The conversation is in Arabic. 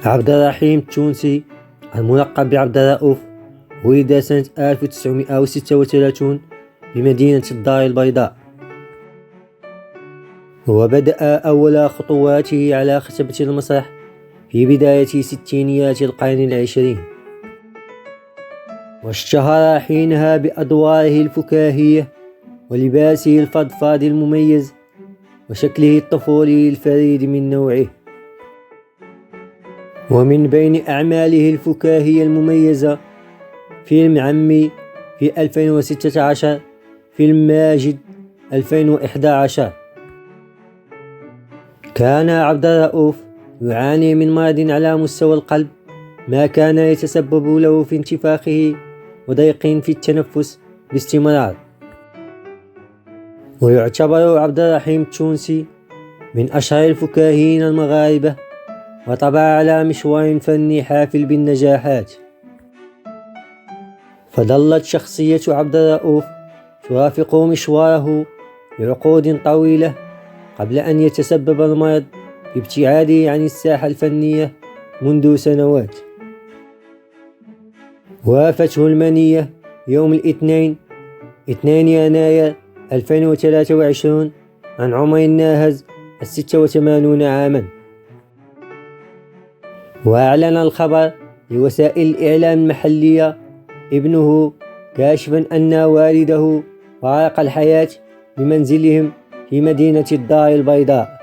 عبد الرحيم التونسي الملقب بعبد الرؤوف ولد سنة 1936 بمدينة الدار البيضاء، وبدأ أول خطواته على خشبة المسرح في بداية ستينيات القرن العشرين، واشتهر حينها بأدواره الفكاهية ولباسه الفضفاض المميز وشكله الطفولي الفريد من نوعه. ومن بين أعماله الفكاهية المميزة فيلم عمي في 2016، فيلم ماجد 2011. كان عبد الرؤوف يعاني من مرض على مستوى القلب، ما كان يتسبب له في انتفاخه وضيق في التنفس باستمرار. ويعتبر عبد الرحيم التونسي من أشهر الفكاهيين المغاربة، وطبع على مشوار فني حافل بالنجاحات. فظلت شخصية عبد الرؤوف ترافق مشواره لعقود طويلة قبل أن يتسبب المرض في ابتعاده عن الساحة الفنية منذ سنوات. وافته المنية يوم الاثنين 2 يناير 2023 عن عمر ناهز 86 عاما. وأعلن الخبر لوسائل الإعلام المحلية ابنه كاشفا أن والده فارق الحياة بمنزلهم في مدينة الدار البيضاء.